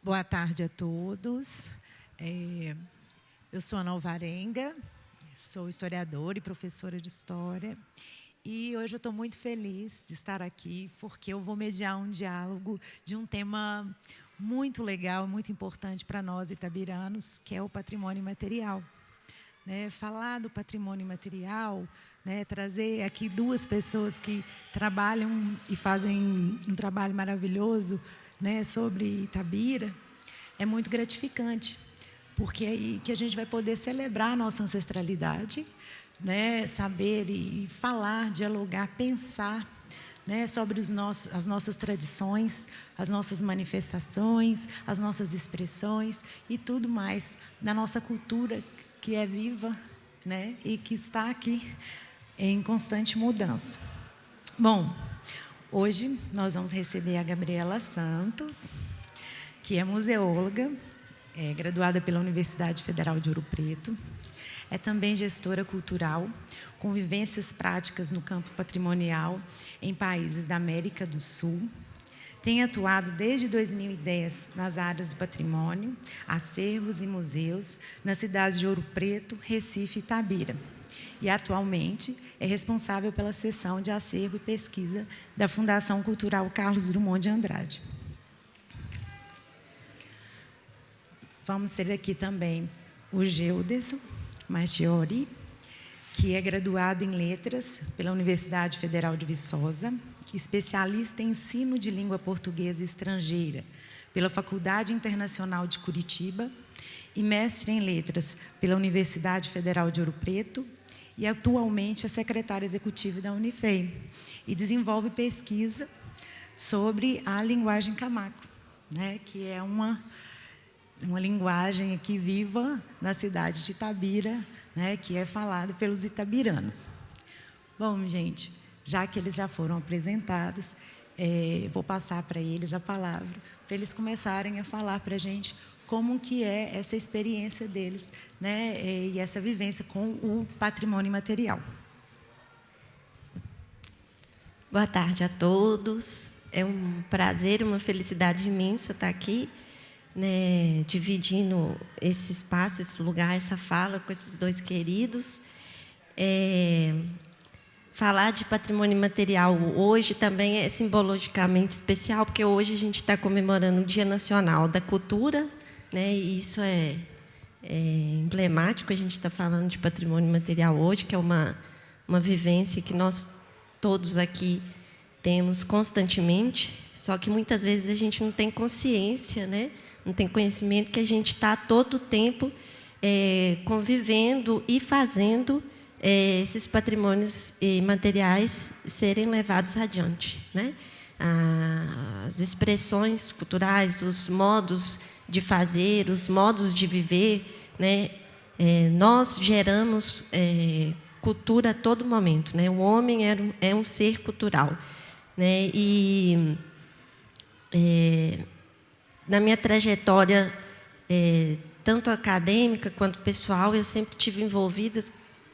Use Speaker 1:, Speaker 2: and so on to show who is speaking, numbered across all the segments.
Speaker 1: Boa tarde a todos. Eu sou Ana Alvarenga, sou historiadora e professora de História. E hoje eu estou muito feliz de estar aqui, porque eu vou mediar um diálogo de um tema muito legal, muito importante para nós itabiranos, que é o patrimônio imaterial. Falar do patrimônio imaterial, trazer aqui duas pessoas que trabalham e fazem um trabalho maravilhoso, sobre Itabira, é muito gratificante, porque é aí que a gente vai poder celebrar a nossa ancestralidade, saber e falar, dialogar, pensar, sobre as nossas tradições, as nossas manifestações, as nossas expressões e tudo mais da nossa cultura, que é viva, e que está aqui em constante mudança. Bom, hoje nós vamos receber a Gabriela Santos, que é museóloga, graduada pela Universidade Federal de Ouro Preto, é também gestora cultural, com vivências práticas no campo patrimonial em países da América do Sul. Tem atuado desde 2010 nas áreas do patrimônio, acervos e museus, nas cidades de Ouro Preto, Recife e Itabira. E, atualmente, é responsável pela seção de acervo e pesquisa da Fundação Cultural Carlos Drummond de Andrade. Vamos ter aqui também o Gelderson Marchiori, que é graduado em Letras pela Universidade Federal de Viçosa, especialista em ensino de língua portuguesa estrangeira pela Faculdade Internacional de Curitiba e mestre em Letras pela Universidade Federal de Ouro Preto e atualmente é secretário executivo da Unifei e desenvolve pesquisa sobre a linguagem camaco, que é uma linguagem aqui viva na cidade de Itabira, que é falada pelos itabiranos. Bom, gente, já que eles já foram apresentados, vou passar para eles a palavra, para eles começarem a falar para a gente como que é essa experiência deles, e essa vivência com o patrimônio imaterial.
Speaker 2: Boa tarde a todos. É um prazer, uma felicidade imensa estar aqui, dividindo esse espaço, esse lugar, essa fala com esses dois queridos. Falar de patrimônio imaterial hoje também é simbologicamente especial, porque hoje a gente está comemorando o Dia Nacional da Cultura, e isso é emblemático. A gente está falando de patrimônio imaterial hoje, que é uma vivência que nós todos aqui temos constantemente, só que muitas vezes a gente não tem consciência, não tem conhecimento que a gente está todo o tempo convivendo e fazendo esses patrimônios materiais serem levados adiante, As expressões culturais, os modos de fazer, os modos de viver, nós geramos cultura a todo momento, O homem é um ser cultural, E na minha trajetória, tanto acadêmica quanto pessoal, eu sempre tive envolvida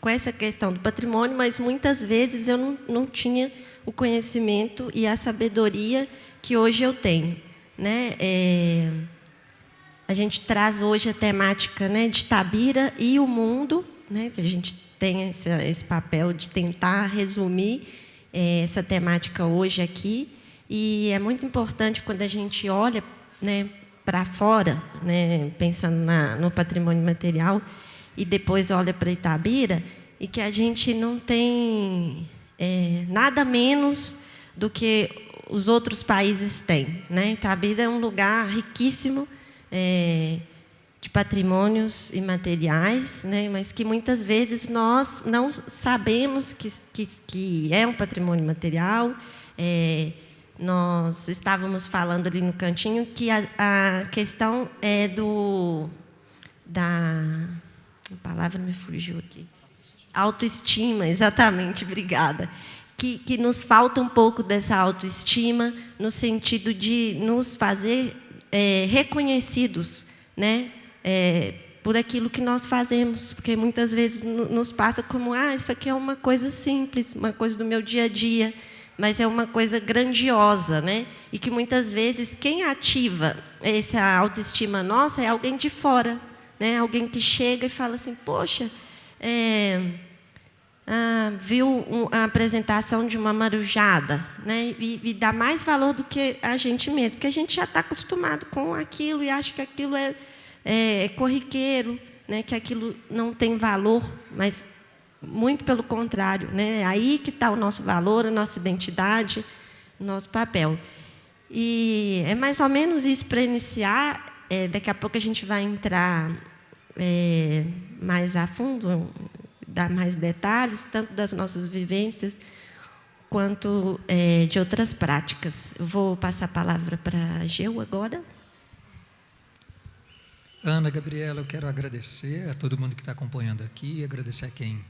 Speaker 2: com essa questão do patrimônio, mas muitas vezes eu não tinha o conhecimento e a sabedoria que hoje eu tenho, A gente traz hoje a temática, de Itabira e o mundo, que a gente tem esse papel de tentar resumir essa temática hoje aqui, e é muito importante quando a gente olha, para fora, pensando no patrimônio material, e depois olha para Itabira, e que a gente não tem nada menos do que os outros países têm, Itabira é um lugar riquíssimo de patrimônios imateriais, mas que muitas vezes nós não sabemos que é um patrimônio material. Nós estávamos falando ali no cantinho que a questão é a palavra me fugiu aqui. Autoestima, exatamente, obrigada. Que nos falta um pouco dessa autoestima, no sentido de nos fazer reconhecidos, por aquilo que nós fazemos, porque muitas vezes nos passa como, isso aqui é uma coisa simples, uma coisa do meu dia a dia, mas é uma coisa grandiosa, né? E que muitas vezes quem ativa essa autoestima nossa é alguém de fora, né? Alguém que chega e fala assim, poxa, viu a apresentação de uma marujada, né? E dá mais valor do que a gente mesmo, porque a gente já está acostumado com aquilo e acha que aquilo é corriqueiro, né? Que aquilo não tem valor, mas muito pelo contrário, né? Aí que está o nosso valor, a nossa identidade, o nosso papel. E é mais ou menos isso para iniciar. Daqui a pouco a gente vai entrar mais a fundo, dar mais detalhes, tanto das nossas vivências, quanto de outras práticas. Eu vou passar a palavra para a Geu agora.
Speaker 3: Ana, Gabriela, eu quero agradecer a todo mundo que está acompanhando aqui, agradecer a quem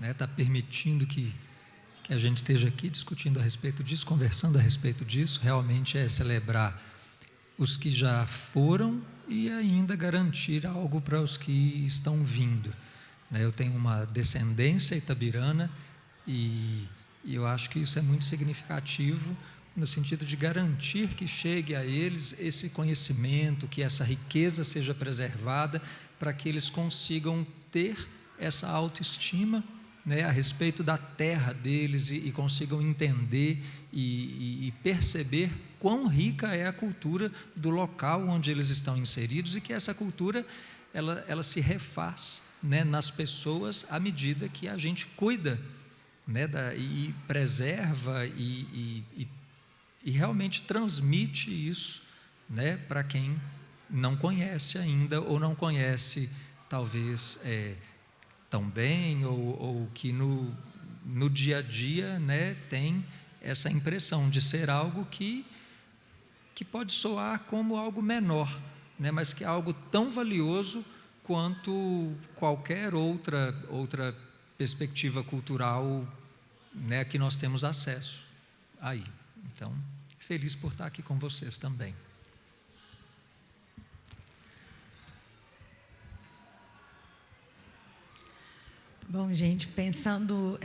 Speaker 3: está permitindo que a gente esteja aqui discutindo a respeito disso, conversando a respeito disso. Realmente é celebrar os que já foram e ainda garantir algo para os que estão vindo. Eu tenho uma descendência itabirana e eu acho que isso é muito significativo no sentido de garantir que chegue a eles esse conhecimento, que essa riqueza seja preservada, para que eles consigam ter essa autoestima, a respeito da terra deles e consigam entender e perceber quão rica é a cultura do local onde eles estão inseridos e que essa cultura ela se refaz, nas pessoas à medida que a gente cuida, e preserva e realmente transmite isso, para quem não conhece ainda ou não conhece talvez tão bem ou que no dia a dia tem essa impressão de ser algo que pode soar como algo menor, mas que é algo tão valioso quanto qualquer outra perspectiva cultural, que nós temos acesso aí. Então, feliz por estar aqui com vocês também.
Speaker 1: Bom, gente, pensando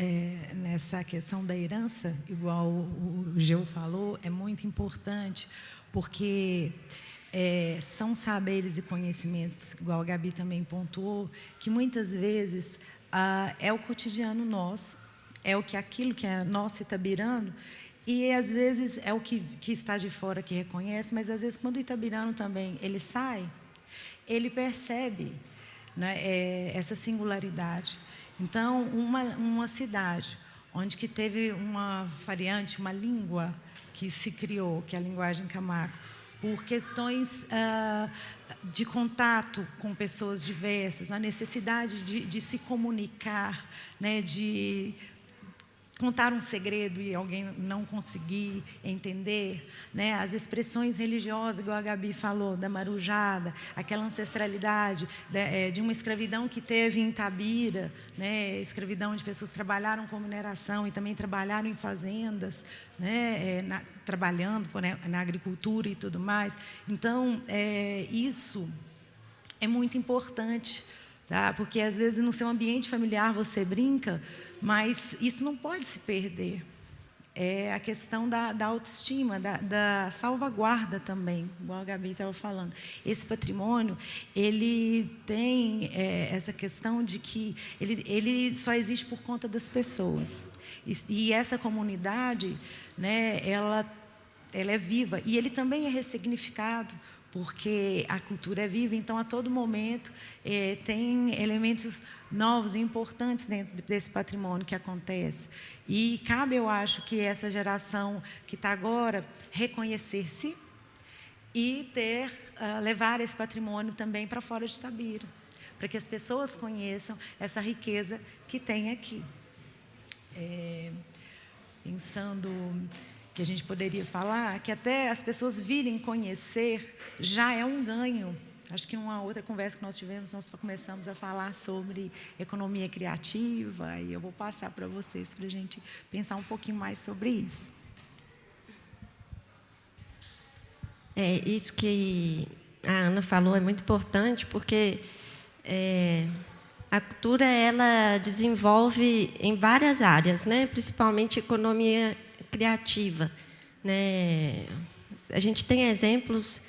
Speaker 1: nessa questão da herança, igual o Geu falou, é muito importante, porque são saberes e conhecimentos, igual a Gabi também pontuou, que muitas vezes é o cotidiano nosso, aquilo que é nosso itabirano, e às vezes é o que está de fora que reconhece, mas às vezes quando o itabirano também ele sai, ele percebe essa singularidade. Então, uma cidade onde que teve uma variante, uma língua que se criou, que é a linguagem Camaco, por questões de contato com pessoas diversas, a necessidade de se comunicar, de contar um segredo e alguém não conseguir entender, as expressões religiosas, igual a Gabi falou, da marujada, aquela ancestralidade de uma escravidão que teve em Itabira, escravidão onde pessoas trabalharam com mineração e também trabalharam em fazendas, trabalhando na agricultura e tudo mais. Então, isso é muito importante, tá? Porque às vezes no seu ambiente familiar você brinca, mas isso não pode se perder. É a questão da autoestima, da salvaguarda também, igual a Gabi estava falando. Esse patrimônio, ele tem essa questão de que ele só existe por conta das pessoas. E essa comunidade, ela é viva. E ele também é ressignificado, porque a cultura é viva, então, a todo momento, tem elementos novos e importantes dentro desse patrimônio que acontece. E cabe, eu acho, que essa geração que está agora reconhecer-se e levar esse patrimônio também para fora de Itabira, para que as pessoas conheçam essa riqueza que tem aqui. Pensando que a gente poderia falar, que até as pessoas virem conhecer, já é um ganho. Acho que numa outra conversa que nós tivemos, nós começamos a falar sobre economia criativa, e eu vou passar para vocês, para a gente pensar um pouquinho mais sobre isso.
Speaker 2: Isso que a Ana falou é muito importante, porque a cultura ela desenvolve em várias áreas, principalmente economia criativa, né? A gente tem exemplos,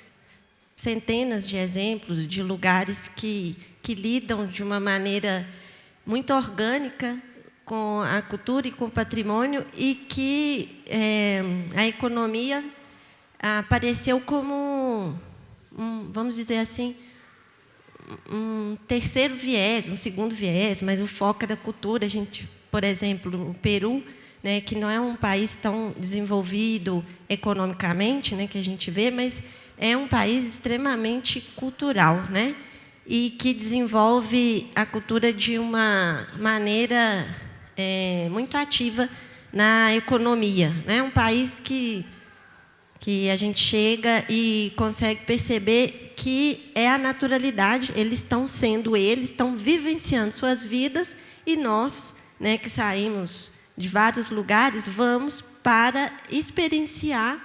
Speaker 2: centenas de exemplos de lugares que lidam de uma maneira muito orgânica com a cultura e com o patrimônio e que a economia apareceu como, vamos dizer assim, um terceiro viés, um segundo viés, mas o foco é da cultura. A gente, por exemplo, o Peru, né, que não é um país tão desenvolvido economicamente, né, que a gente vê, mas é um país extremamente cultural, né, e que desenvolve a cultura de uma maneira muito ativa na economia, né, um país que a gente chega e consegue perceber que é a naturalidade, eles estão vivenciando suas vidas, e nós, né, que saímos de vários lugares, vamos para experienciar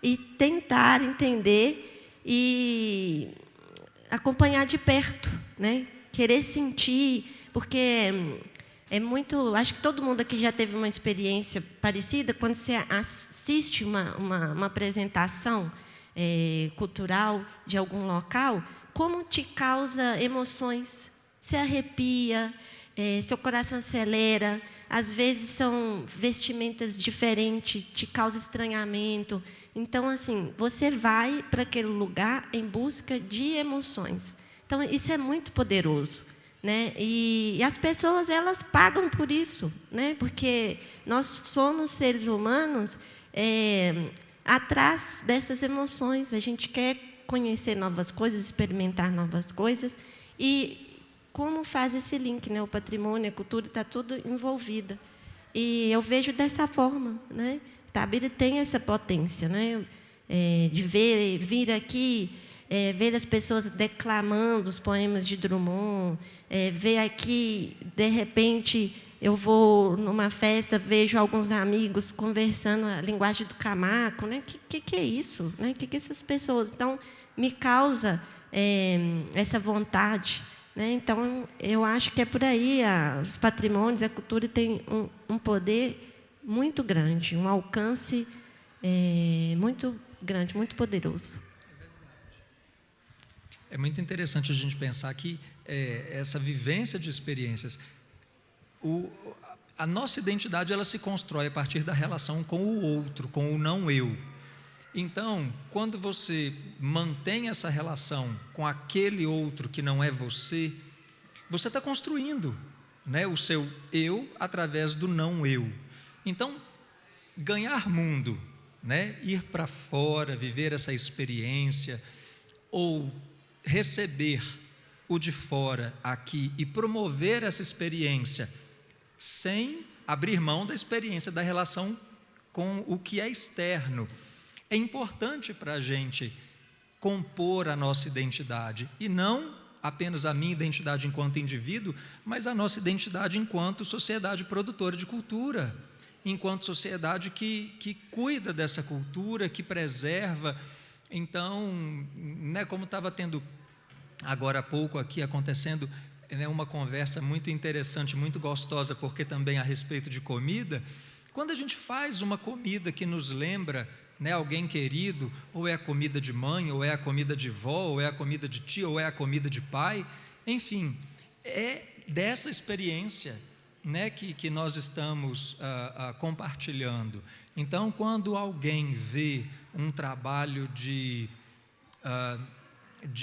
Speaker 2: e tentar entender e acompanhar de perto, né, querer sentir, porque é muito... Acho que todo mundo aqui já teve uma experiência parecida quando você assiste uma apresentação cultural de algum local, como te causa emoções, se arrepia, seu coração acelera, às vezes são vestimentas diferentes, te causa estranhamento. Então, assim, você vai para aquele lugar em busca de emoções. Então, isso é muito poderoso, né? E as pessoas, elas pagam por isso, né? Porque nós somos seres humanos atrás dessas emoções. A gente quer conhecer novas coisas, experimentar novas coisas. E como faz esse link, né? O patrimônio, a cultura, está tudo envolvida. E eu vejo dessa forma, né? Itabira tem essa potência, né? De vir aqui, ver as pessoas declamando os poemas de Drummond, ver aqui, de repente, eu vou numa festa, vejo alguns amigos conversando a linguagem do Camaco, né? Que é isso? Né? Que essas pessoas? Então, me causa essa vontade, né? Então, eu acho que é por aí. Os patrimônios, a cultura tem um poder muito grande, um alcance muito grande, muito poderoso.
Speaker 3: É muito interessante a gente pensar que essa vivência de experiências, a nossa identidade, ela se constrói a partir da relação com o outro, com o não eu. Então, quando você mantém essa relação com aquele outro que não é você, você está construindo, né, o seu eu através do não eu. Então, ganhar mundo, né, ir para fora, viver essa experiência, ou receber o de fora aqui e promover essa experiência sem abrir mão da experiência da relação com o que é externo, é importante para a gente compor a nossa identidade, e não apenas a minha identidade enquanto indivíduo, mas a nossa identidade enquanto sociedade produtora de cultura, enquanto sociedade que cuida dessa cultura, que preserva. Então, né, como estava tendo agora há pouco aqui acontecendo, né, uma conversa muito interessante, muito gostosa, porque também a respeito de comida, quando a gente faz uma comida que nos lembra, né, alguém querido, ou é a comida de mãe, ou é a comida de vó, ou é a comida de tia, ou é a comida de pai, enfim, é dessa experiência, né, que nós estamos compartilhando. Então, quando alguém vê um trabalho de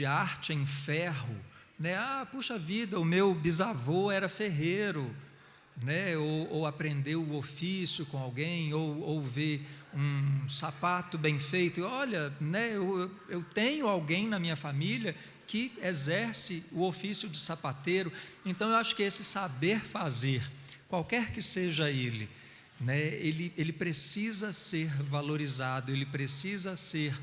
Speaker 3: arte em ferro, né, puxa vida, o meu bisavô era ferreiro, né, ou aprendeu o ofício com alguém, ou ver um sapato bem feito, e olha, né, eu tenho alguém na minha família que exerce o ofício de sapateiro. Então, eu acho que esse saber fazer, qualquer que seja ele, né, ele precisa ser valorizado, ele precisa ser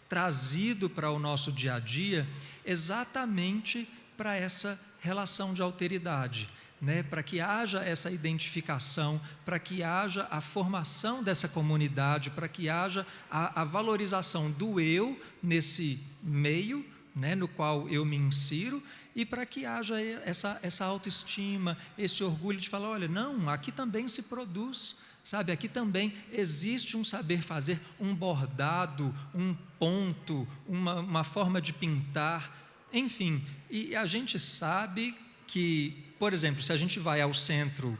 Speaker 3: trazido para o nosso dia a dia, exatamente para essa relação de alteridade, né, para que haja essa identificação, para que haja a formação dessa comunidade, para que haja a valorização do eu nesse meio, né, no qual eu me insiro, e para que haja essa autoestima, esse orgulho de falar, olha, não, aqui também se produz, Sabe, aqui também existe um saber fazer, um bordado, um ponto, uma forma de pintar, enfim. E a gente sabe que, por exemplo, se a gente vai ao centro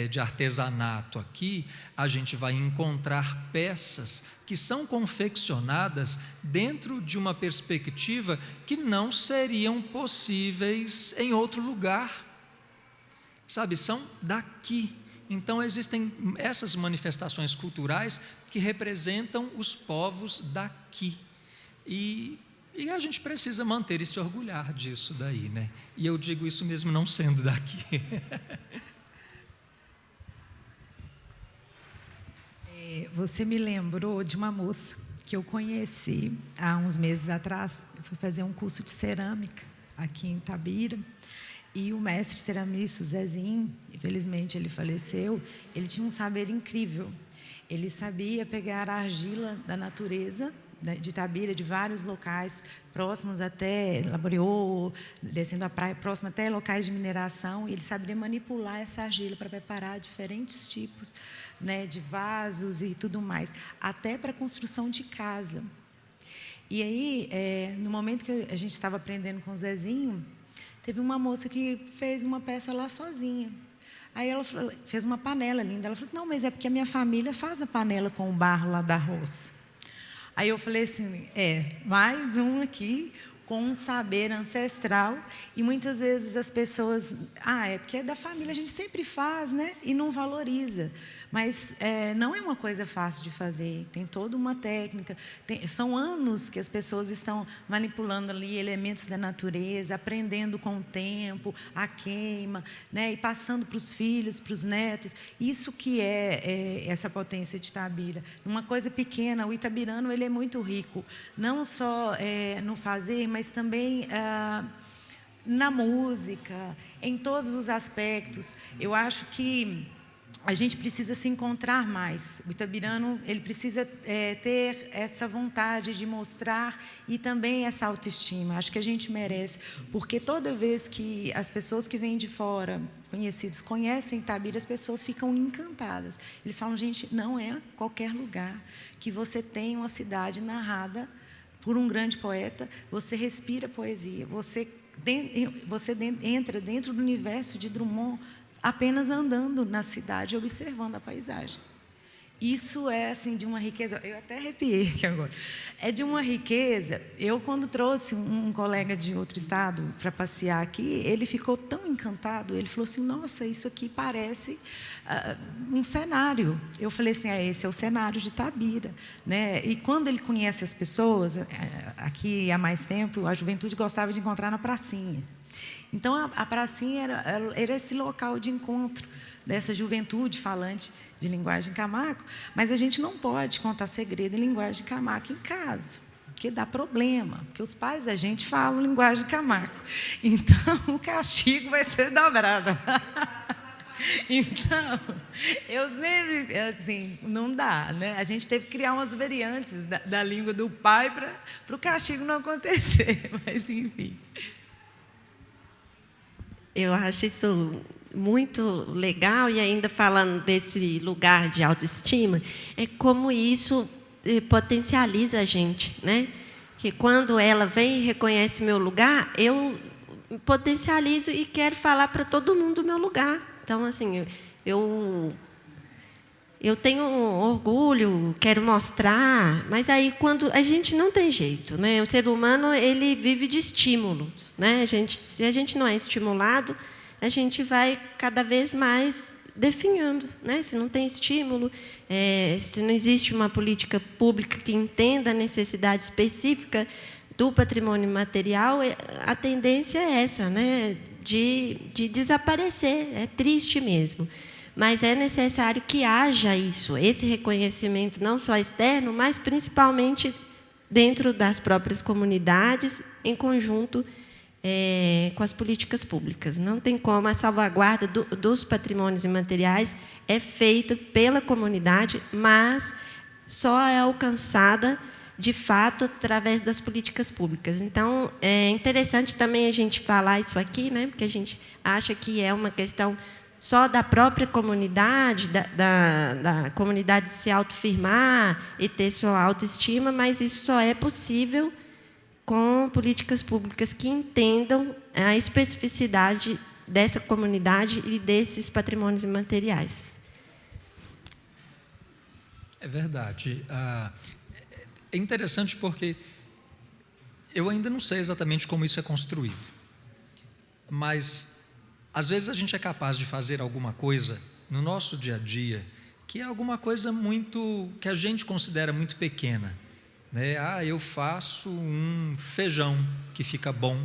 Speaker 3: de artesanato aqui, a gente vai encontrar peças que são confeccionadas dentro de uma perspectiva que não seriam possíveis em outro lugar. Sabe, são daqui. Então, existem essas manifestações culturais que representam os povos daqui. E a gente precisa manter e se orgulhar disso daí, né? E eu digo isso mesmo não sendo daqui.
Speaker 1: Você me lembrou de uma moça que eu conheci há uns meses atrás. Eu fui fazer um curso de cerâmica aqui em Itabira. E o mestre ceramista, Zezinho, infelizmente ele faleceu, ele tinha um saber incrível. Ele sabia pegar a argila da natureza, de Itabira, de vários locais, próximos até Laboriô, descendo a praia, próximo até locais de mineração, e ele sabia manipular essa argila para preparar diferentes tipos, né, de vasos e tudo mais, até para a construção de casa. E aí, no momento que a gente estava aprendendo com o Zezinho, teve uma moça que fez uma peça lá sozinha. Aí ela fez uma panela linda. Ela falou assim, não, mas é porque a minha família faz a panela com o barro lá da roça. Aí eu falei assim, mais um aqui com um saber ancestral. E muitas vezes as pessoas, é porque é da família, a gente sempre faz, né? E não valoriza. Mas não é uma coisa fácil de fazer, tem toda uma técnica. São anos que as pessoas estão manipulando ali elementos da natureza, aprendendo com o tempo, a queima, né? E passando para os filhos, para os netos. Isso que é essa potência de Itabira. Uma coisa pequena, o itabirano ele é muito rico, não só no fazer, mas também na música, em todos os aspectos. Eu acho que a gente precisa se encontrar mais. O itabirano ele precisa ter essa vontade de mostrar e também essa autoestima. Acho que a gente merece, porque toda vez que as pessoas que vêm de fora, conhecidos, conhecem Itabira, as pessoas ficam encantadas. Eles falam, gente, não é qualquer lugar que você tem uma cidade narrada por um grande poeta, você respira poesia, você entra dentro do universo de Drummond apenas andando na cidade, observando a paisagem. Isso é assim, de uma riqueza, eu até arrepiei aqui agora, é de uma riqueza. Eu, quando trouxe um colega de outro estado para passear aqui, ele ficou tão encantado, ele falou assim, nossa, isso aqui parece um cenário. Eu falei assim, esse é o cenário de Itabira, né? E quando ele conhece as pessoas, aqui há mais tempo, a juventude gostava de encontrar na pracinha. Então, a pracinha era esse local de encontro dessa juventude falante de linguagem camaco, mas a gente não pode contar segredo em linguagem camaco em casa, porque dá problema, porque os pais da gente falam linguagem camaco. Então, o castigo vai ser dobrado. Então, eu sempre, assim, não dá, né? A gente teve que criar umas variantes da língua do pai para o castigo não acontecer, mas, enfim.
Speaker 2: Eu acho isso muito legal, e ainda falando desse lugar de autoestima, é como isso potencializa a gente, né? Que quando ela vem e reconhece meu lugar, eu potencializo e quero falar para todo mundo o meu lugar. Então, assim, eu tenho orgulho, quero mostrar, mas aí quando a gente não tem jeito, né? O ser humano ele vive de estímulos, né? Se a gente não é estimulado, a gente vai cada vez mais definhando, né? Se não tem estímulo, se não existe uma política pública que entenda a necessidade específica do patrimônio material, a tendência é essa, né? De desaparecer. É triste mesmo. Mas é necessário que haja isso, esse reconhecimento, não só externo, mas principalmente dentro das próprias comunidades, em conjunto com as políticas públicas. Não tem como, a salvaguarda dos patrimônios imateriais é feita pela comunidade, mas só é alcançada, de fato, através das políticas públicas. Então, é interessante também a gente falar isso aqui, né, porque a gente acha que é uma questão só da própria comunidade, da comunidade se autoafirmar e ter sua autoestima, mas isso só é possível com políticas públicas que entendam a especificidade dessa comunidade e desses patrimônios imateriais.
Speaker 3: É verdade. É interessante porque eu ainda não sei exatamente como isso é construído, mas às vezes a gente é capaz de fazer alguma coisa no nosso dia a dia que é alguma coisa que a gente considera muito pequena, né? Eu faço um feijão que fica bom,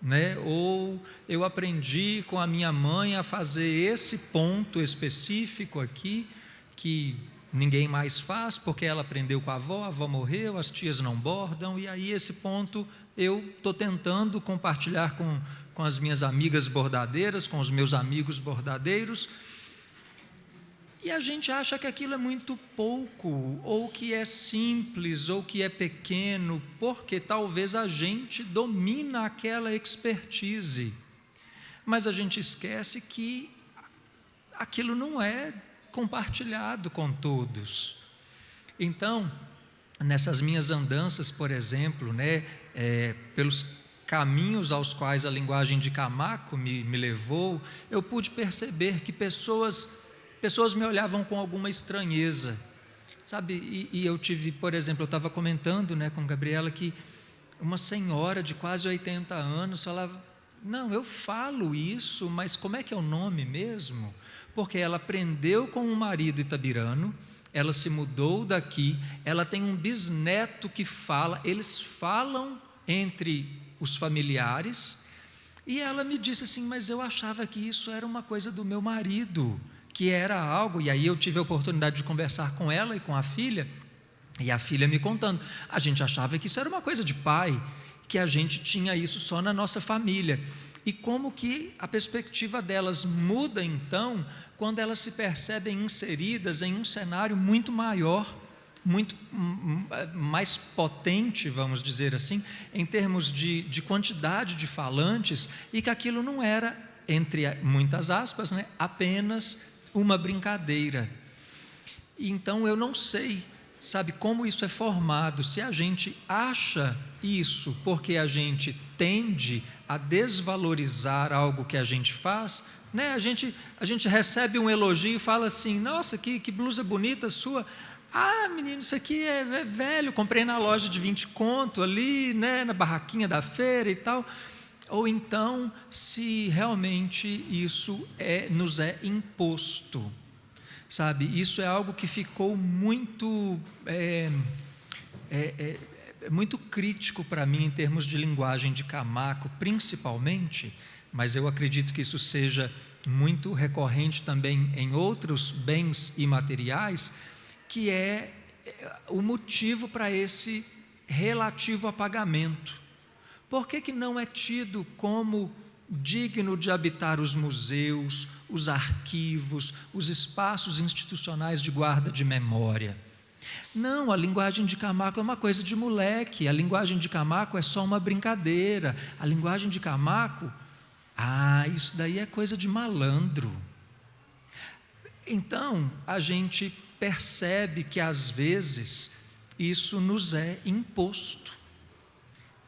Speaker 3: né? Ou eu aprendi com a minha mãe a fazer esse ponto específico aqui que ninguém mais faz, porque ela aprendeu com a avó morreu, as tias não bordam, e aí esse ponto eu estou tentando compartilhar com as minhas amigas bordadeiras, com os meus amigos bordadeiros, e a gente acha que aquilo é muito pouco, ou que é simples, ou que é pequeno, porque talvez a gente domina aquela expertise, mas a gente esquece que aquilo não é compartilhado com todos. Então, nessas minhas andanças, por exemplo, né, pelos caminhos aos quais a linguagem de Camaco me levou, eu pude perceber que pessoas me olhavam com alguma estranheza, sabe? E eu tive, por exemplo, eu estava comentando, né, com Gabriela, que uma senhora de quase 80 anos falava: não, eu falo isso, mas como é que é o nome mesmo? Porque ela aprendeu com um marido itabirano, ela se mudou daqui, ela tem um bisneto que fala, eles falam entre os familiares, e ela me disse assim: mas eu achava que isso era uma coisa do meu marido, que era algo, e aí eu tive a oportunidade de conversar com ela e com a filha, e a filha me contando, a gente achava que isso era uma coisa de pai, que a gente tinha isso só na nossa família, e como que a perspectiva delas muda então, quando elas se percebem inseridas em um cenário muito maior, muito mais potente, vamos dizer assim, em termos de quantidade de falantes, e que aquilo não era, entre muitas aspas, né, apenas uma brincadeira. Então eu não sei, sabe, como isso é formado, se a gente acha isso porque a gente tende a desvalorizar algo que a gente faz, né? A gente recebe um elogio e fala assim: nossa, que blusa bonita sua. Menino, isso aqui é velho, comprei na loja de 20 conto ali, né, na barraquinha da feira e tal. Ou então, se realmente isso nos é imposto, sabe? Isso é algo que ficou muito muito crítico para mim em termos de linguagem de Camaco, principalmente, mas eu acredito que isso seja muito recorrente também em outros bens imateriais, que é o motivo para esse relativo apagamento. Por que não é tido como digno de habitar os museus, os arquivos, os espaços institucionais de guarda de memória? Não, a linguagem de Camaco é uma coisa de moleque, a linguagem de Camaco é só uma brincadeira, a linguagem de Camaco, isso daí é coisa de malandro. Então, a gente percebe que às vezes isso nos é imposto,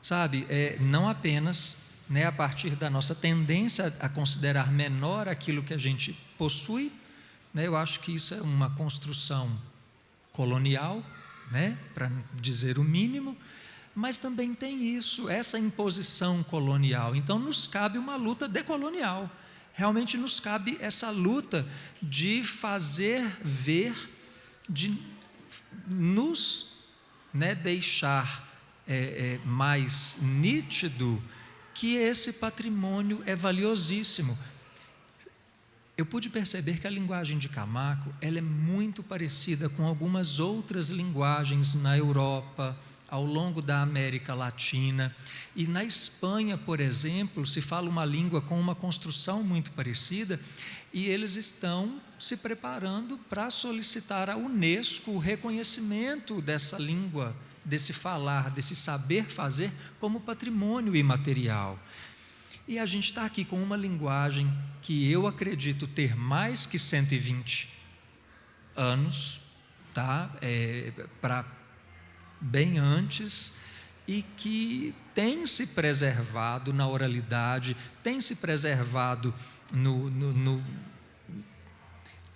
Speaker 3: sabe? Não apenas, né, a partir da nossa tendência a considerar menor aquilo que a gente possui, né? Eu acho que isso é uma construção colonial, né, para dizer o mínimo, mas também tem isso, essa imposição colonial. Então nos cabe uma luta decolonial, realmente nos cabe essa luta de fazer ver, de nos, né, deixar mais nítido que esse patrimônio é valiosíssimo. Eu pude perceber que a linguagem de Camaco, ela é muito parecida com algumas outras linguagens na Europa, ao longo da América Latina, e na Espanha, por exemplo, se fala uma língua com uma construção muito parecida, e eles estão se preparando para solicitar à Unesco o reconhecimento dessa língua, desse falar, desse saber fazer como patrimônio imaterial. E a gente está aqui com uma linguagem que eu acredito ter mais que 120 anos, tá? Para bem antes, e que tem se preservado na oralidade, tem se preservado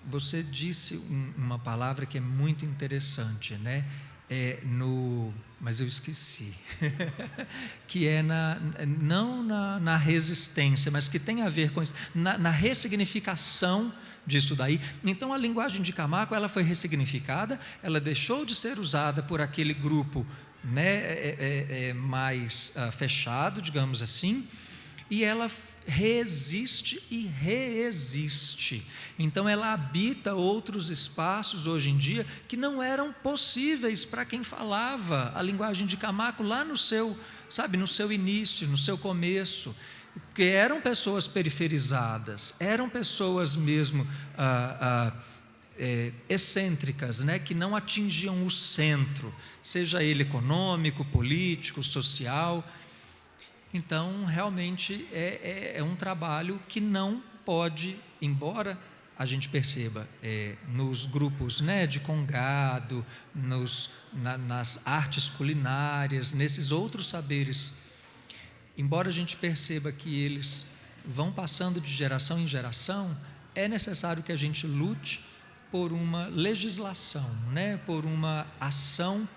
Speaker 3: Você disse uma palavra que é muito interessante, né? Mas eu esqueci. Que é não na resistência, mas que tem a ver com isso, na ressignificação disso daí. Então, a linguagem de Camargo, ela foi ressignificada, ela deixou de ser usada por aquele grupo, né, mais fechado, digamos assim, e ela resiste e reexiste. Então, ela habita outros espaços hoje em dia que não eram possíveis para quem falava a linguagem de Camargo lá no seu início, no seu começo, porque eram pessoas periferizadas, eram pessoas mesmo excêntricas, né, que não atingiam o centro, seja ele econômico, político, social. Então, realmente, é um trabalho que não pode, embora a gente perceba nos grupos, né, de congado, nas artes culinárias, nesses outros saberes, embora a gente perceba que eles vão passando de geração em geração, é necessário que a gente lute por uma legislação, né, por uma ação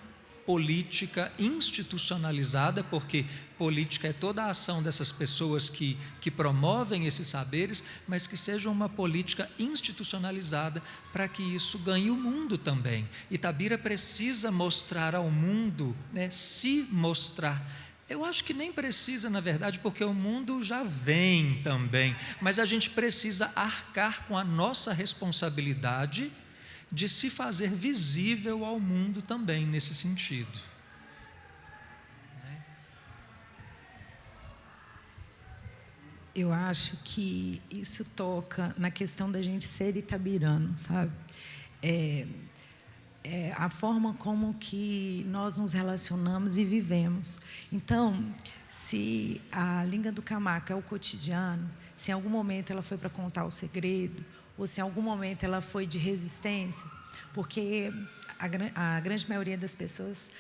Speaker 3: política institucionalizada, porque política é toda a ação dessas pessoas que promovem esses saberes, mas que seja uma política institucionalizada para que isso ganhe o mundo também. Itabira precisa mostrar ao mundo, né, se mostrar. Eu acho que nem precisa, na verdade, porque o mundo já vem também, mas a gente precisa arcar com a nossa responsabilidade de se fazer visível ao mundo também nesse sentido.
Speaker 1: Eu acho que isso toca na questão da gente ser itabirano, sabe? A forma como que nós nos relacionamos e vivemos. Então, se a língua do Camargo é o cotidiano, se em algum momento ela foi para contar o segredo, ou se em algum momento ela foi de resistência, porque a grande maioria das pessoas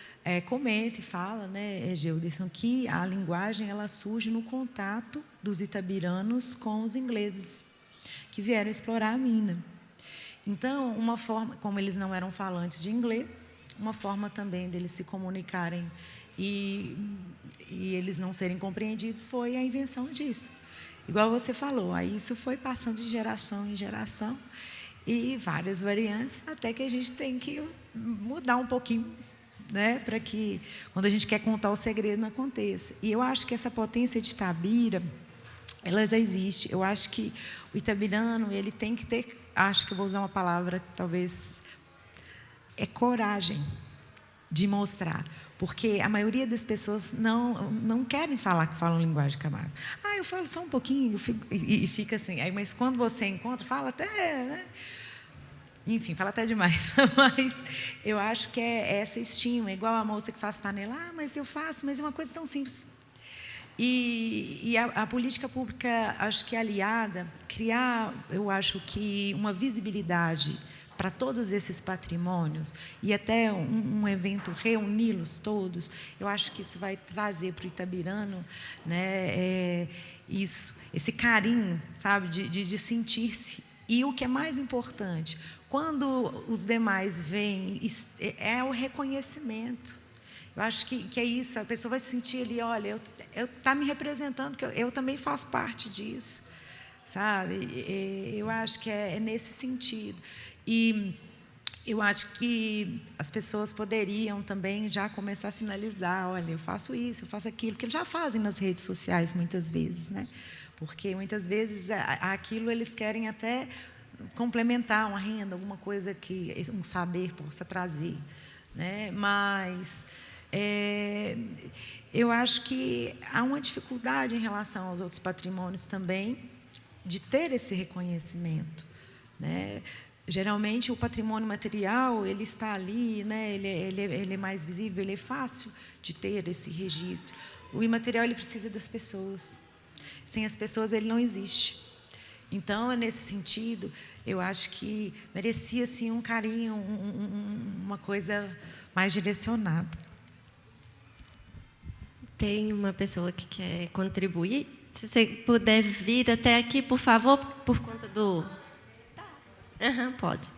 Speaker 1: comenta e fala, né, Gilderson, que a linguagem ela surge no contato dos itabiranos com os ingleses, que vieram explorar a mina. Então, uma forma, como eles não eram falantes de inglês, uma forma também deles se comunicarem e eles não serem compreendidos foi a invenção disso. Igual você falou, aí isso foi passando de geração em geração e várias variantes, até que a gente tem que mudar um pouquinho, né, para que, quando a gente quer contar o segredo, não aconteça. E eu acho que essa potência de Itabira, ela já existe. Eu acho que o itabirano, ele tem que ter, acho que eu vou usar uma palavra que talvez é coragem de mostrar, porque a maioria das pessoas não querem falar que falam linguagem Camargo. Eu falo só um pouquinho, e fica assim. Aí, mas quando você encontra, fala até, né? Enfim, fala até demais. Mas eu acho que é essa estima, igual a moça que faz panela. Mas eu faço, mas é uma coisa tão simples. E a política pública, acho que é aliada, criar, eu acho que uma visibilidade para todos esses patrimônios e até um evento reuni-los todos, eu acho que isso vai trazer para o itabirano, né, esse carinho, sabe, de sentir-se. E o que é mais importante, quando os demais vêm, é o reconhecimento. Eu acho que é isso, a pessoa vai se sentir ali, olha, está me representando, que eu também faço parte disso, sabe? Eu acho que é nesse sentido. E eu acho que as pessoas poderiam também já começar a sinalizar, olha, eu faço isso, eu faço aquilo, que eles já fazem nas redes sociais muitas vezes, né? Porque muitas vezes aquilo eles querem até complementar uma renda, alguma coisa que um saber possa trazer, né? Mas eu acho que há uma dificuldade em relação aos outros patrimônios também de ter esse reconhecimento, né? Geralmente o patrimônio material ele está ali, né? Ele é mais visível, ele é fácil de ter esse registro. O imaterial ele precisa das pessoas, Sem as pessoas, ele não existe. Então, nesse sentido, eu acho que merecia assim, um carinho, uma coisa mais direcionada.
Speaker 2: Tem uma pessoa que quer contribuir. Se você puder vir até aqui, por favor, por conta do... Tá. Uhum, pode.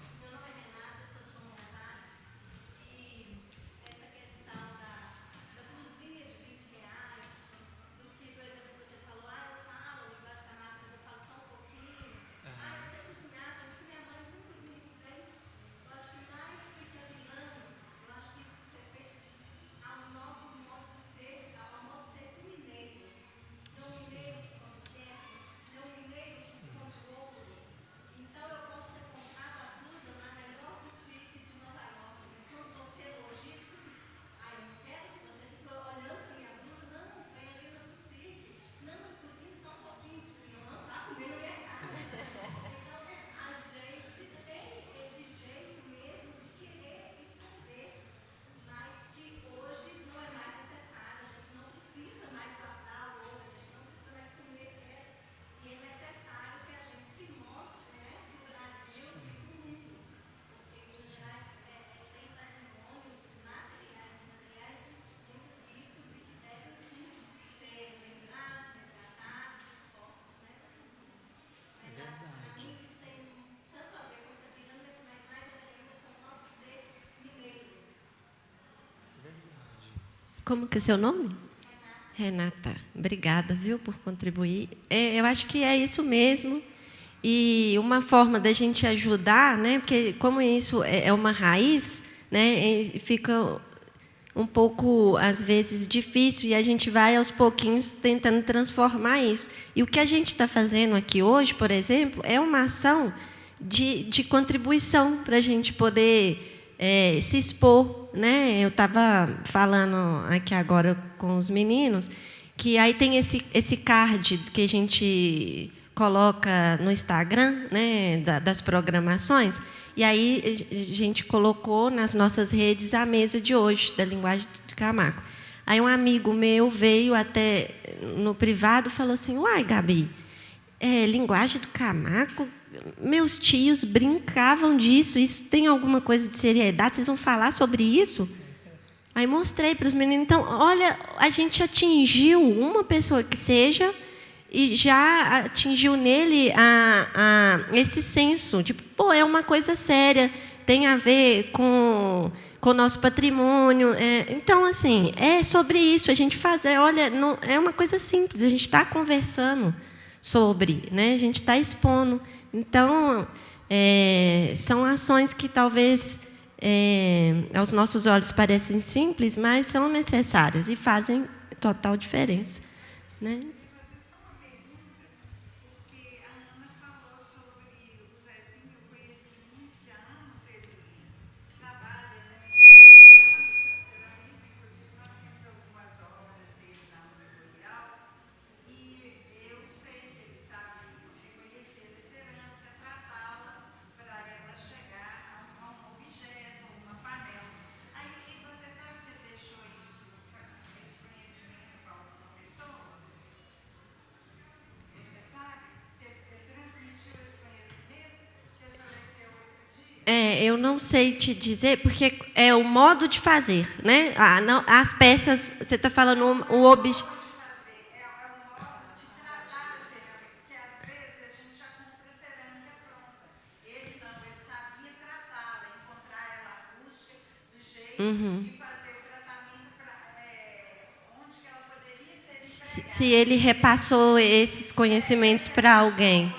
Speaker 2: Como que é seu nome? Renata. Obrigada, viu, por contribuir. Eu acho que é isso mesmo. E uma forma da gente ajudar, né, porque como isso é uma raiz, né, fica um pouco, às vezes, difícil, e a gente vai, aos pouquinhos, tentando transformar isso. E o que a gente está fazendo aqui hoje, por exemplo, é uma ação de contribuição para a gente poder se expor, né? Eu estava falando aqui agora com os meninos que aí tem esse card que a gente coloca no Instagram, né, das programações, e aí a gente colocou nas nossas redes a mesa de hoje da linguagem de Camaco. Aí um amigo meu veio até no privado e falou assim: "Uai, Gabi, linguagem do Camaco, meus tios brincavam disso, isso tem alguma coisa de seriedade? Vocês vão falar sobre isso?" Aí mostrei para os meninos. Então, olha, a gente atingiu uma pessoa que seja e já atingiu nele esse senso de, pô, é uma coisa séria, tem a ver com o nosso patrimônio. Então, assim, é sobre isso, a gente fazer, olha, não, é uma coisa simples, a gente está conversando sobre, né? A gente está expondo. Então, são ações que talvez aos nossos olhos parecem simples, mas são necessárias e fazem total diferença, né? Eu não sei te dizer, porque é o modo de fazer, né? Não, as peças, você está falando o objeto. Uhum. Se ele repassou esses conhecimentos para alguém.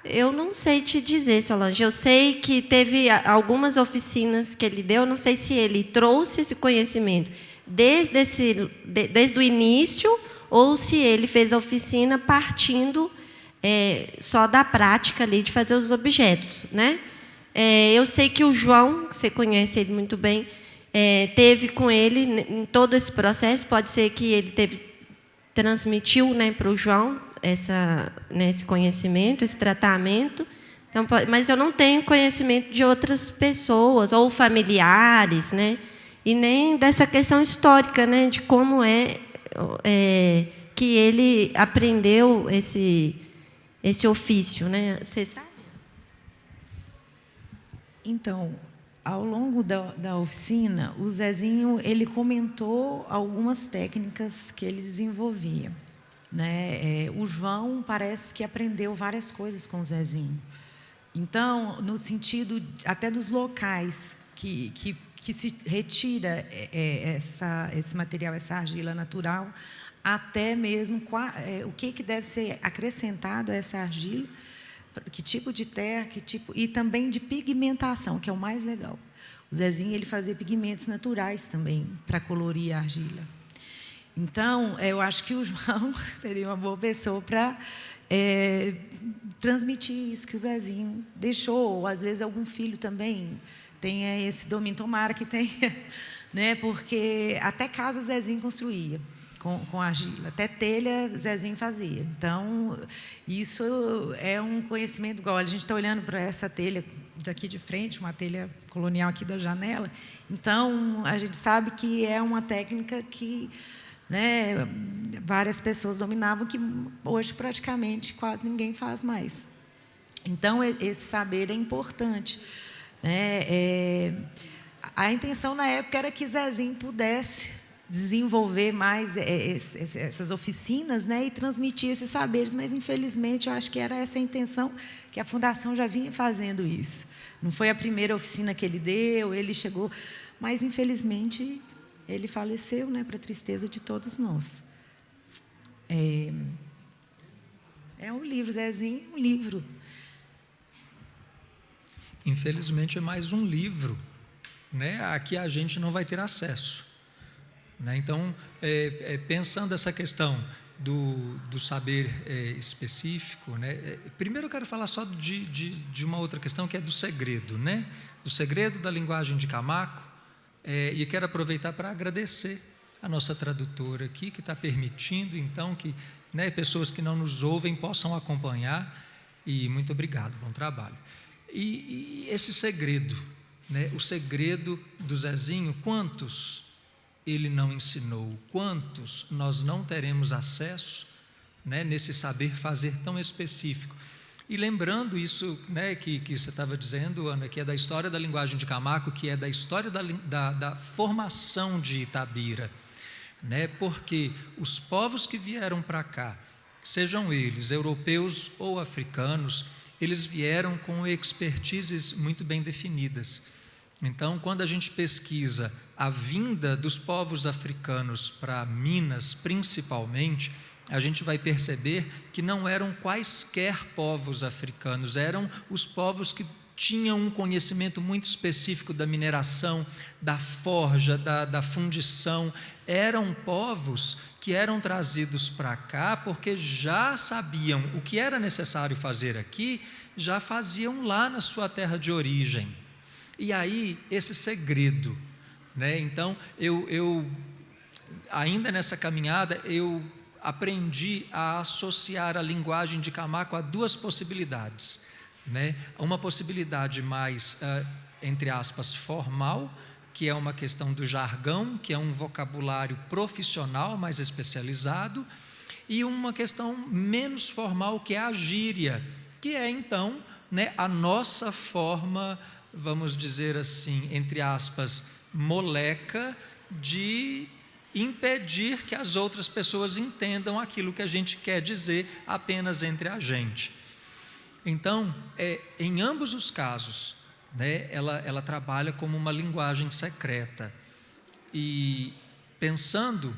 Speaker 2: Eu não sei te dizer, Solange. Eu sei que teve algumas oficinas que ele deu, não sei se ele trouxe esse conhecimento desde o início ou se ele fez a oficina partindo só da prática ali de fazer os objetos, né? Eu sei que o João, você conhece ele muito bem, teve com ele em todo esse processo. Pode ser que ele transmitiu, né, para o João esse conhecimento, esse tratamento. Então, mas eu não tenho conhecimento de outras pessoas ou familiares, né, e nem dessa questão histórica, né, de como que ele aprendeu esse ofício, né? Você sabe?
Speaker 1: Então, ao longo da oficina, o Zezinho ele comentou algumas técnicas que ele desenvolvia, né? O João parece que aprendeu várias coisas com o Zezinho. Então, no sentido até dos locais que se retira esse material, essa argila natural, até mesmo o que deve ser acrescentado a essa argila, que tipo de terra, que tipo, e também de pigmentação, que é o mais legal. O Zezinho ele fazia pigmentos naturais também para colorir a argila. Então, eu acho que o João seria uma boa pessoa para transmitir isso que o Zezinho deixou, ou às vezes algum filho também tenha esse domínio, tomara que tenha, né? Porque até casa Zezinho construía com argila, até telha Zezinho fazia. Então, isso é um conhecimento igual. A gente está olhando para essa telha daqui de frente, uma telha colonial aqui da janela. Então, a gente sabe que é uma técnica que, né, várias pessoas dominavam, que hoje praticamente quase ninguém faz mais. Então, esse saber é importante, né? A intenção na época era que Zezinho pudesse desenvolver mais essas oficinas, né, e transmitir esses saberes, mas, infelizmente, eu acho que era essa a intenção, que a Fundação já vinha fazendo isso. Não foi a primeira oficina que ele deu, ele chegou, mas, infelizmente, ele faleceu, né, para a tristeza de todos nós. É um livro, Zezinho, um livro.
Speaker 3: Infelizmente, é mais um livro, né, a que a gente não vai ter acesso. Né? Então, pensando essa questão do saber específico, né, primeiro eu quero falar só de uma outra questão, que é do segredo, né? Do segredo da linguagem de Camaco, e quero aproveitar para agradecer a nossa tradutora aqui, que está permitindo, então, que, né, pessoas que não nos ouvem possam acompanhar, e muito obrigado, bom trabalho. E esse segredo, né, o segredo do Zezinho, quantos ele não ensinou, quantos nós não teremos acesso, né, nesse saber fazer tão específico. E lembrando isso, né, que você estava dizendo, Ana, que é da história da linguagem de Camaco, que é da história da formação de Itabira, né, porque os povos que vieram para cá, sejam eles europeus ou africanos, eles vieram com expertises muito bem definidas. Então, quando a gente pesquisa a vinda dos povos africanos para Minas, principalmente, a gente vai perceber que não eram quaisquer povos africanos, eram os povos que tinham um conhecimento muito específico da mineração, da forja, da fundição. Eram povos que eram trazidos para cá porque já sabiam o que era necessário fazer aqui, já faziam lá na sua terra de origem. E aí, esse segredo, né? Então, eu ainda nessa caminhada, eu aprendi a associar a linguagem de Camaco a duas possibilidades, né? Uma possibilidade mais, entre aspas, formal, que é uma questão do jargão, que é um vocabulário profissional mais especializado, e uma questão menos formal, que é a gíria, que é, então, né, a nossa forma, vamos dizer assim, entre aspas, moleca, de impedir que as outras pessoas entendam aquilo que a gente quer dizer apenas entre a gente. Então, em ambos os casos, né, ela trabalha como uma linguagem secreta. E pensando,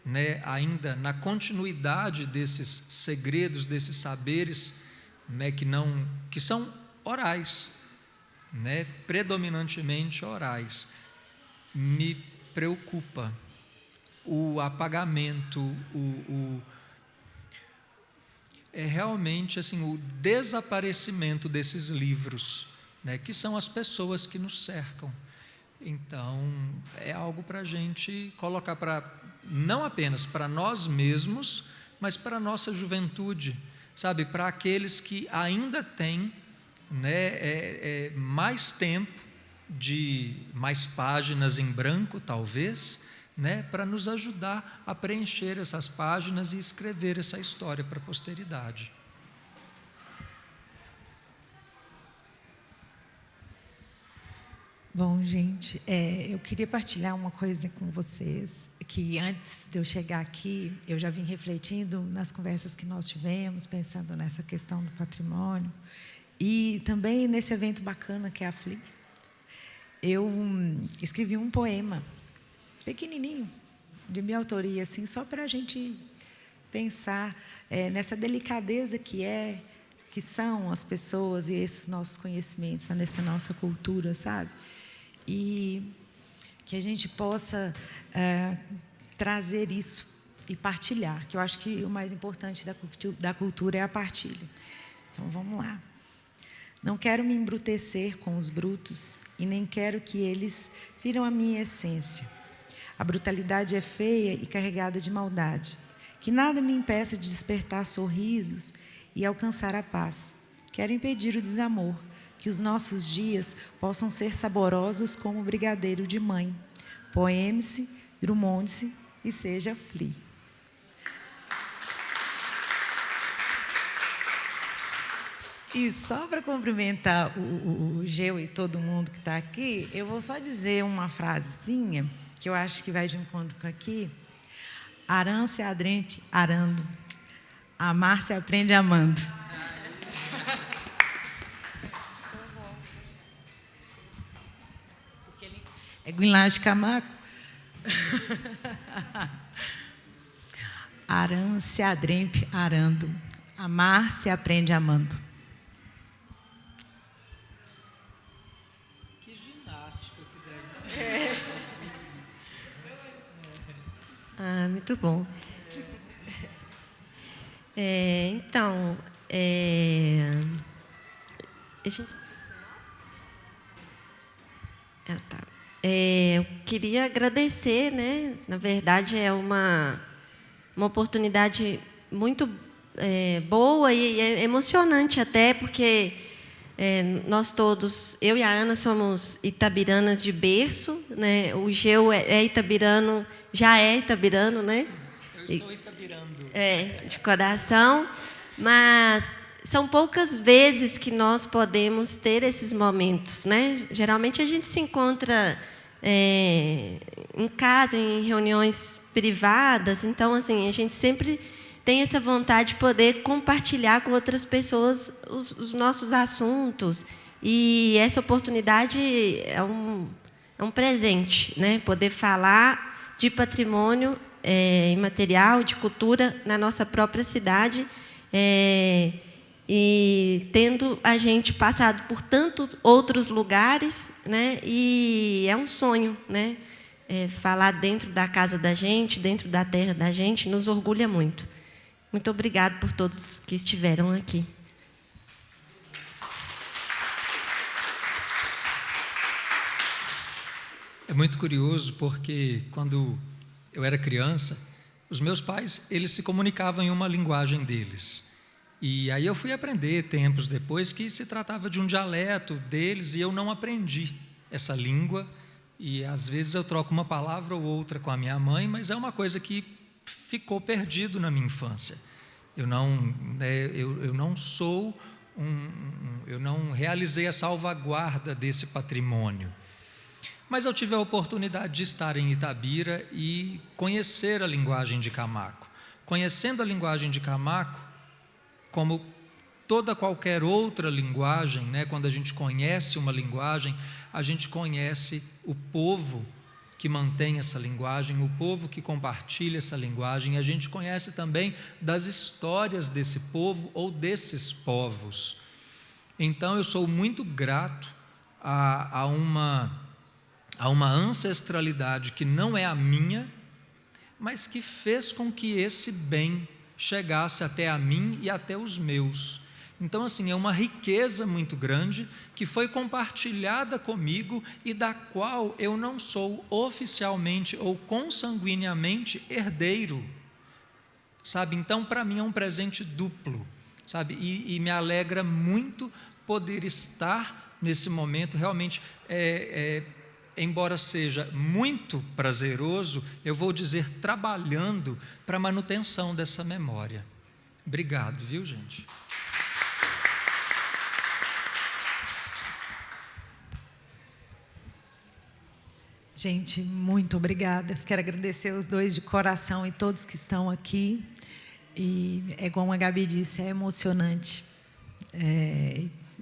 Speaker 3: né, ainda na continuidade desses segredos, desses saberes, né, que são orais, né, predominantemente orais, me preocupa o apagamento, realmente assim, o desaparecimento desses livros, né, que são as pessoas que nos cercam. Então, é algo para a gente colocar, não apenas para nós mesmos, mas para a nossa juventude, sabe, para aqueles que ainda têm, né, mais tempo, mais páginas em branco, talvez, né, para nos ajudar a preencher essas páginas e escrever essa história para a posteridade.
Speaker 1: Bom, gente, eu queria partilhar uma coisa com vocês, que antes de eu chegar aqui, eu já vim refletindo nas conversas que nós tivemos, pensando nessa questão do patrimônio, e também nesse evento bacana que é a FLI. Eu escrevi um poema, pequenininho, de minha autoria, assim, só para a gente pensar nessa delicadeza que são as pessoas e esses nossos conhecimentos, nessa nossa cultura, sabe? E que a gente possa trazer isso e partilhar, que eu acho que o mais importante da cultura é a partilha. Então, vamos lá. Não quero me embrutecer com os brutos e nem quero que eles firam a minha essência. A brutalidade é feia e carregada de maldade. Que nada me impeça de despertar sorrisos e alcançar a paz. Quero impedir o desamor, que os nossos dias possam ser saborosos como o brigadeiro de mãe. Poeme-se, Drummond-se e seja FLI. E só para cumprimentar o Geu e todo mundo que está aqui, eu vou só dizer uma frasezinha, que eu acho que vai de encontro com aqui. Aran se adrente arando, amar se aprende amando. É Guilherme de Camaco. Aran se adrempe arando, amar se aprende amando.
Speaker 3: Que ginástica que deve ser.
Speaker 2: Muito bom. Então, tá. Eu queria agradecer, né? Na verdade, é uma oportunidade muito boa e emocionante até, porque nós todos, eu e a Ana, somos itabiranas de berço, né? O Geu é itabirano, já é itabirano, né?
Speaker 3: Eu estou itabirando.
Speaker 2: De coração, mas são poucas vezes que nós podemos ter esses momentos, né? Geralmente a gente se encontra em casa, em reuniões privadas, então assim a gente sempre tem essa vontade de poder compartilhar com outras pessoas os nossos assuntos, e essa oportunidade é um presente, né? Poder falar de patrimônio imaterial, de cultura na nossa própria cidade, e tendo a gente passado por tantos outros lugares, né? E é um sonho, né? Falar dentro da casa da gente, dentro da terra da gente, nos orgulha muito. Muito obrigada por todos que estiveram aqui.
Speaker 3: É muito curioso porque quando eu era criança, os meus pais, eles se comunicavam em uma linguagem deles. E aí eu fui aprender tempos depois que se tratava de um dialeto deles e eu não aprendi essa língua. E às vezes eu troco uma palavra ou outra com a minha mãe, mas é uma coisa que ficou perdido na minha infância. Eu não realizei a salvaguarda desse patrimônio. Mas eu tive a oportunidade de estar em Itabira e conhecer a linguagem de Camaco. Conhecendo a linguagem de Camaco, como qualquer outra linguagem, né, quando a gente conhece uma linguagem, a gente conhece o povo que mantém essa linguagem, o povo que compartilha essa linguagem, e a gente conhece também das histórias desse povo ou desses povos. Então, eu sou muito grato a uma ancestralidade que não é a minha, mas que fez com que esse bem chegasse até a mim e até os meus. Então, assim, é uma riqueza muito grande que foi compartilhada comigo e da qual eu não sou oficialmente ou consanguineamente herdeiro, sabe? Então, para mim é um presente duplo, sabe? E me alegra muito poder estar nesse momento, realmente embora seja muito prazeroso, eu vou dizer trabalhando para a manutenção dessa memória. Obrigado, viu, gente?
Speaker 1: Gente, muito obrigada. Quero agradecer os dois de coração e todos que estão aqui. E é como a Gabi disse, é emocionante.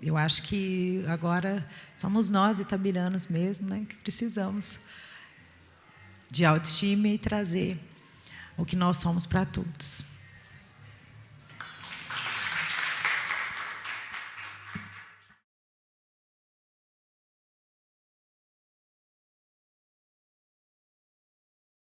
Speaker 1: Eu acho que agora somos nós, itabiranos mesmo, né, que precisamos de autoestima e trazer o que nós somos para todos.